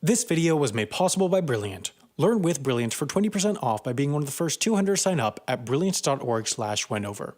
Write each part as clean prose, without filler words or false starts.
This video was made possible by Brilliant. Learn with Brilliant for 20% off by being one of the first 200 to sign up at brilliant.org/wenover.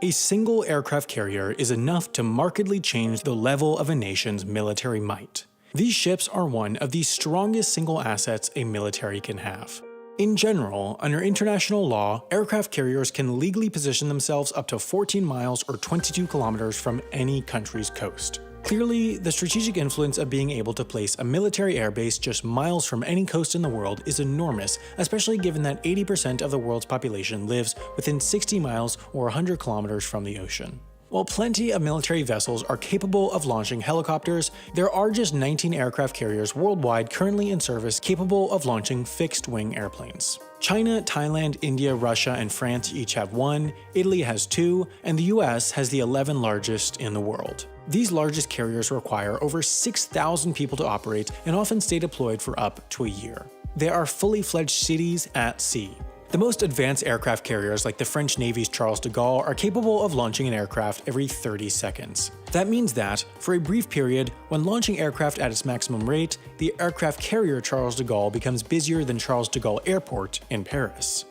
A single aircraft carrier is enough to markedly change the level of a nation's military might. These ships are one of the strongest single assets a military can have. In general, under international law, aircraft carriers can legally position themselves up to 14 miles or 22 kilometers from any country's coast. Clearly, the strategic influence of being able to place a military airbase just miles from any coast in the world is enormous, especially given that 80% of the world's population lives within 60 miles or 100 kilometers from the ocean. While plenty of military vessels are capable of launching helicopters, there are just 19 aircraft carriers worldwide currently in service capable of launching fixed-wing airplanes. China, Thailand, India, Russia, and France each have 1, Italy has 2, and the US has the 11 largest in the world. These largest carriers require over 6,000 people to operate and often stay deployed for up to a year. They are fully fledged cities at sea. The most advanced aircraft carriers like the French Navy's Charles de Gaulle are capable of launching an aircraft every 30 seconds. That means that, for a brief period, when launching aircraft at its maximum rate, the aircraft carrier Charles de Gaulle becomes busier than Charles de Gaulle Airport in Paris.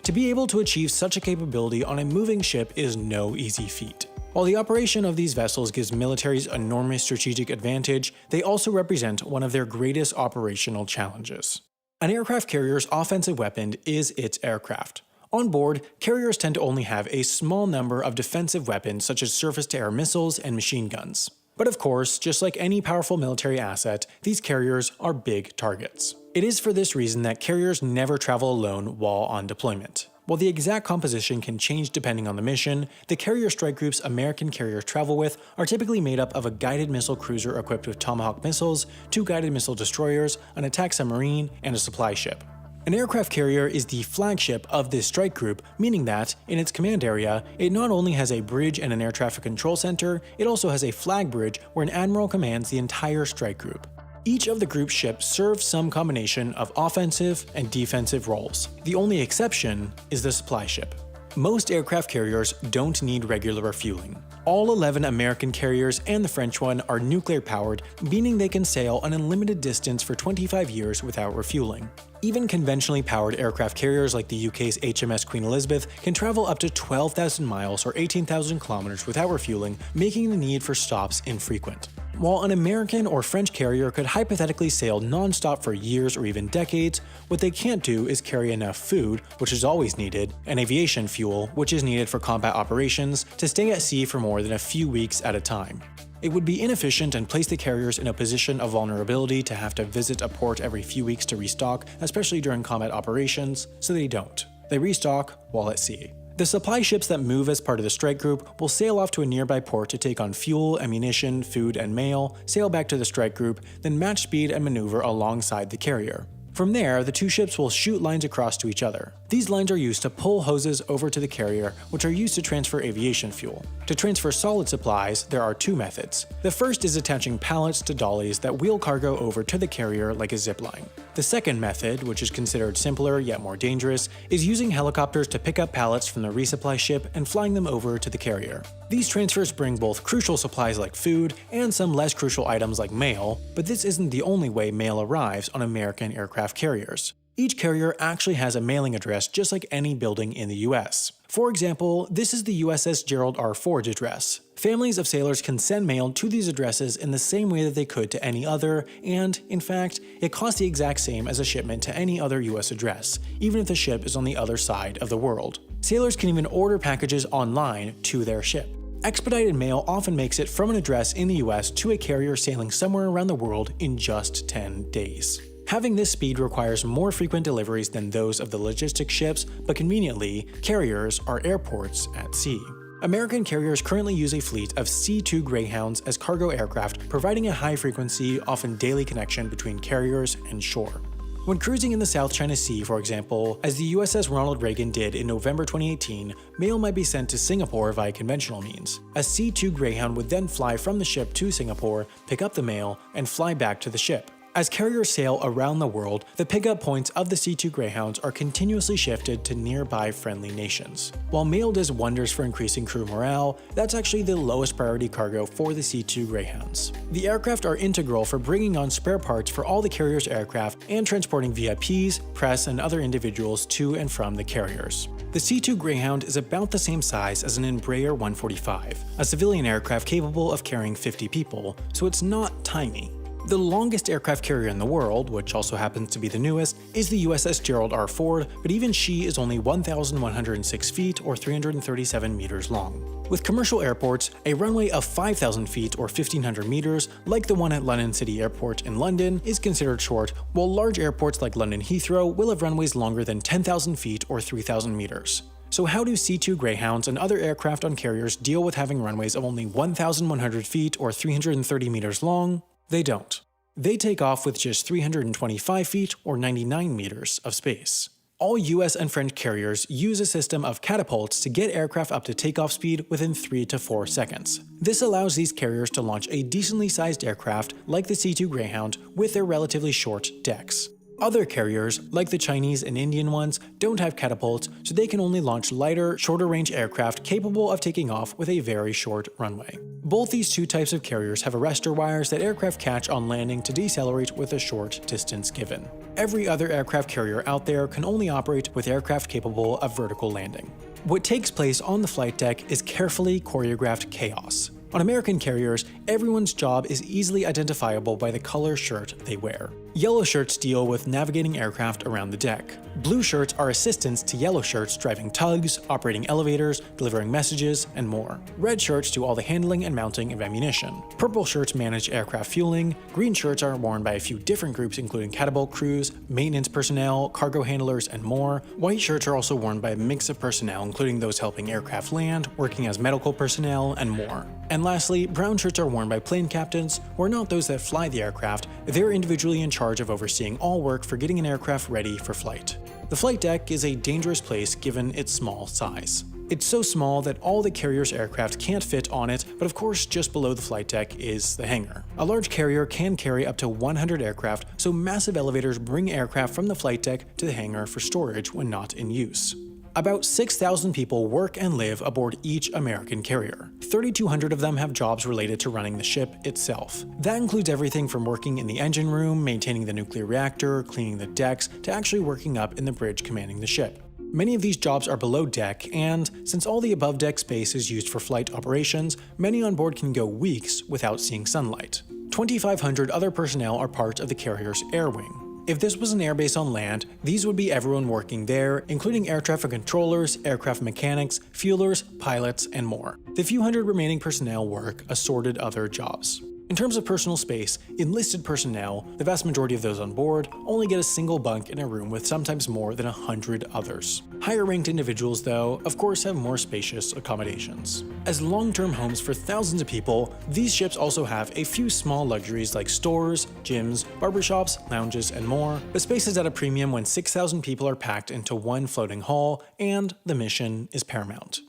To be able to achieve such a capability on a moving ship is no easy feat. While the operation of these vessels gives militaries enormous strategic advantage, they also represent one of their greatest operational challenges. An aircraft carrier's offensive weapon is its aircraft. On board, carriers tend to only have a small number of defensive weapons such as surface-to-air missiles and machine guns. But of course, just like any powerful military asset, these carriers are big targets. It is for this reason that carriers never travel alone while on deployment. While the exact composition can change depending on the mission, the carrier strike groups American carriers travel with are typically made up of a guided missile cruiser equipped with Tomahawk missiles, 2 guided missile destroyers, an attack submarine, and a supply ship. An aircraft carrier is the flagship of this strike group, meaning that, in its command area, it not only has a bridge and an air traffic control center, it also has a flag bridge where an admiral commands the entire strike group. Each of the group's ships serves some combination of offensive and defensive roles. The only exception is the supply ship. Most aircraft carriers don't need regular refueling. All 11 American carriers and the French one are nuclear-powered, meaning they can sail an unlimited distance for 25 years without refueling. Even conventionally powered aircraft carriers like the UK's HMS Queen Elizabeth can travel up to 12,000 miles or 18,000 kilometers without refueling, making the need for stops infrequent. While an American or French carrier could hypothetically sail non-stop for years or even decades, what they can't do is carry enough food, which is always needed, and aviation fuel, which is needed for combat operations, to stay at sea for more than a few weeks at a time. It would be inefficient and place the carriers in a position of vulnerability to have to visit a port every few weeks to restock, especially during combat operations, so they don't. They restock while at sea. The supply ships that move as part of the strike group will sail off to a nearby port to take on fuel, ammunition, food, and mail, sail back to the strike group, then match speed and maneuver alongside the carrier. From there, the two ships will shoot lines across to each other. These lines are used to pull hoses over to the carrier, which are used to transfer aviation fuel. To transfer solid supplies, there are 2 methods. The first is attaching pallets to dollies that wheel cargo over to the carrier like a zipline. The second method, which is considered simpler yet more dangerous, is using helicopters to pick up pallets from the resupply ship and flying them over to the carrier. These transfers bring both crucial supplies like food and some less crucial items like mail, but this isn't the only way mail arrives on American aircraft carriers. Each carrier actually has a mailing address just like any building in the US. For example, this is the USS Gerald R. Ford address. Families of sailors can send mail to these addresses in the same way that they could to any other, and, in fact, it costs the exact same as a shipment to any other US address, even if the ship is on the other side of the world. Sailors can even order packages online to their ship. Expedited mail often makes it from an address in the US to a carrier sailing somewhere around the world in just 10 days. Having this speed requires more frequent deliveries than those of the logistics ships, but conveniently, carriers are airports at sea. American carriers currently use a fleet of C-2 Greyhounds as cargo aircraft, providing a high-frequency, often daily connection between carriers and shore. When cruising in the South China Sea, for example, as the USS Ronald Reagan did in November 2018, mail might be sent to Singapore via conventional means. A C-2 Greyhound would then fly from the ship to Singapore, pick up the mail, and fly back to the ship. As carriers sail around the world, the pickup points of the C2 Greyhounds are continuously shifted to nearby friendly nations. While mail does wonders for increasing crew morale, that's actually the lowest priority cargo for the C2 Greyhounds. The aircraft are integral for bringing on spare parts for all the carrier's aircraft and transporting VIPs, press, and other individuals to and from the carriers. The C2 Greyhound is about the same size as an Embraer 145, a civilian aircraft capable of carrying 50 people, so it's not tiny. The longest aircraft carrier in the world, which also happens to be the newest, is the USS Gerald R. Ford, but even she is only 1,106 feet or 337 meters long. With commercial airports, a runway of 5,000 feet or 1,500 meters, like the one at London City Airport in London, is considered short, while large airports like London Heathrow will have runways longer than 10,000 feet or 3,000 meters. So how do C2 Greyhounds and other aircraft on carriers deal with having runways of only 1,100 feet or 330 meters long? They don't. They take off with just 325 feet or 99 meters of space. All US and French carriers use a system of catapults to get aircraft up to takeoff speed within 3 to 4 seconds. This allows these carriers to launch a decently sized aircraft like the C2 Greyhound with their relatively short decks. Other carriers, like the Chinese and Indian ones, don't have catapults, so they can only launch lighter, shorter-range aircraft capable of taking off with a very short runway. Both these two types of carriers have arrestor wires that aircraft catch on landing to decelerate with a short distance given. Every other aircraft carrier out there can only operate with aircraft capable of vertical landing. What takes place on the flight deck is carefully choreographed chaos. On American carriers, everyone's job is easily identifiable by the color shirt they wear. Yellow shirts deal with navigating aircraft around the deck. Blue shirts are assistants to yellow shirts driving tugs, operating elevators, delivering messages, and more. Red shirts do all the handling and mounting of ammunition. Purple shirts manage aircraft fueling. Green shirts are worn by a few different groups including catapult crews, maintenance personnel, cargo handlers, and more. White shirts are also worn by a mix of personnel including those helping aircraft land, working as medical personnel, and more. And lastly, brown shirts are worn by plane captains, who are not those that fly the aircraft, they're individually in charge of overseeing all work for getting an aircraft ready for flight. The flight deck is a dangerous place given its small size. It's so small that all the carrier's aircraft can't fit on it, but of course just below the flight deck is the hangar. A large carrier can carry up to 100 aircraft, so massive elevators bring aircraft from the flight deck to the hangar for storage when not in use. About 6,000 people work and live aboard each American carrier. 3,200 of them have jobs related to running the ship itself. That includes everything from working in the engine room, maintaining the nuclear reactor, cleaning the decks, to actually working up in the bridge commanding the ship. Many of these jobs are below deck, and since all the above deck space is used for flight operations, many on board can go weeks without seeing sunlight. 2,500 other personnel are part of the carrier's air wing. If this was an airbase on land, these would be everyone working there, including air traffic controllers, aircraft mechanics, fuelers, pilots, and more. The few hundred remaining personnel work assorted other jobs. In terms of personal space, enlisted personnel, the vast majority of those on board, only get a single bunk in a room with sometimes more than 100 others. Higher-ranked individuals, though, of course have more spacious accommodations. As long-term homes for thousands of people, these ships also have a few small luxuries like stores, gyms, barbershops, lounges, and more, but space is at a premium when 6,000 people are packed into one floating hall, and the mission is paramount.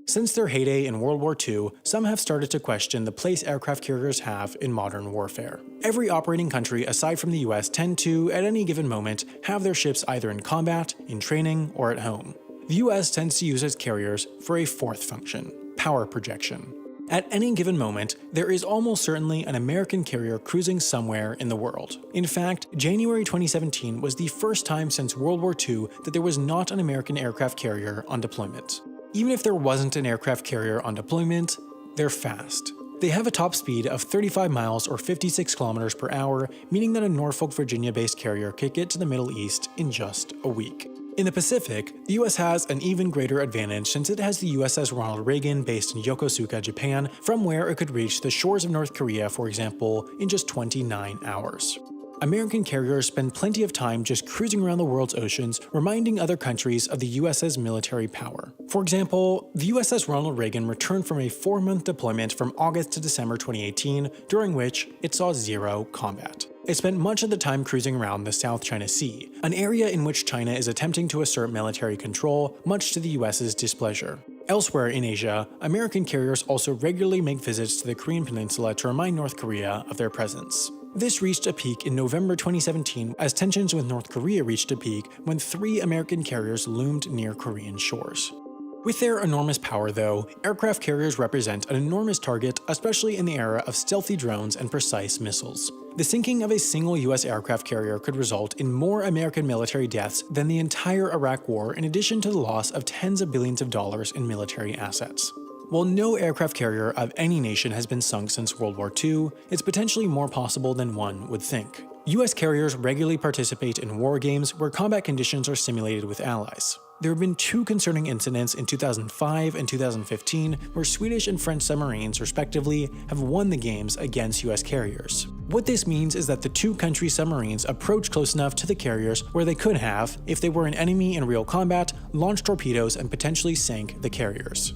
Since their heyday in World War II, some have started to question the place aircraft carriers have in modern warfare. Every operating country aside from the US tend to, at any given moment, have their ships either in combat, in training, or at home. The US tends to use its carriers for a fourth function: power projection. At any given moment, there is almost certainly an American carrier cruising somewhere in the world. In fact, January 2017 was the first time since World War II that there was not an American aircraft carrier on deployment. Even if there wasn't an aircraft carrier on deployment, they're fast. They have a top speed of 35 miles or 56 kilometers per hour, meaning that a Norfolk, Virginia-based carrier could get to the Middle East in just a week. In the Pacific, the US has an even greater advantage since it has the USS Ronald Reagan based in Yokosuka, Japan, from where it could reach the shores of North Korea, for example, in just 29 hours. American carriers spend plenty of time just cruising around the world's oceans, reminding other countries of the US's military power. For example, the USS Ronald Reagan returned from a 4-month deployment from August to December 2018, during which it saw zero combat. It spent much of the time cruising around the South China Sea, an area in which China is attempting to assert military control, much to the US's displeasure. Elsewhere in Asia, American carriers also regularly make visits to the Korean Peninsula to remind North Korea of their presence. This reached a peak in November 2017 as tensions with North Korea reached a peak when 3 American carriers loomed near Korean shores. With their enormous power, though, aircraft carriers represent an enormous target, especially in the era of stealthy drones and precise missiles. The sinking of a single US aircraft carrier could result in more American military deaths than the entire Iraq War, in addition to the loss of tens of billions of dollars in military assets. While no aircraft carrier of any nation has been sunk since World War II, it's potentially more possible than one would think. US carriers regularly participate in war games where combat conditions are simulated with allies. There have been 2 concerning incidents in 2005 and 2015 where Swedish and French submarines, respectively, have won the games against US carriers. What this means is that the 2 countries' submarines approached close enough to the carriers where they could have, if they were an enemy in real combat, launched torpedoes and potentially sank the carriers.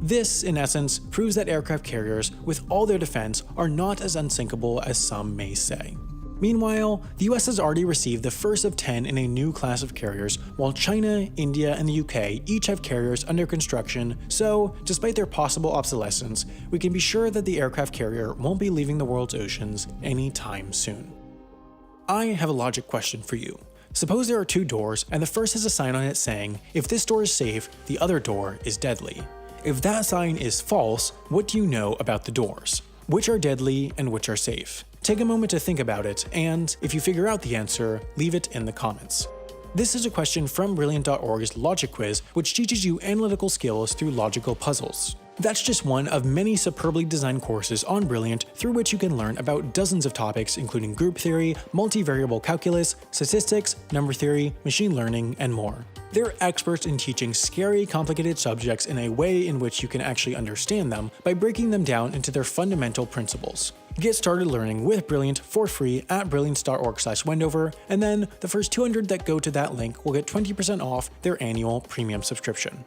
This, in essence, proves that aircraft carriers, with all their defense, are not as unsinkable as some may say. Meanwhile, the US has already received the first of 10 in a new class of carriers, while China, India, and the UK each have carriers under construction, so, despite their possible obsolescence, we can be sure that the aircraft carrier won't be leaving the world's oceans anytime soon. I have a logic question for you. Suppose there are 2 doors, and the first has a sign on it saying, if this door is safe, the other door is deadly. If that sign is false, what do you know about the doors? Which are deadly and which are safe? Take a moment to think about it, and if you figure out the answer, leave it in the comments. This is a question from Brilliant.org's Logic Quiz, which teaches you analytical skills through logical puzzles. That's just one of many superbly designed courses on Brilliant through which you can learn about dozens of topics including group theory, multivariable calculus, statistics, number theory, machine learning, and more. They're experts in teaching scary, complicated subjects in a way in which you can actually understand them by breaking them down into their fundamental principles. Get started learning with Brilliant for free at brilliance.org/Wendover, and then the first 200 that go to that link will get 20% off their annual premium subscription.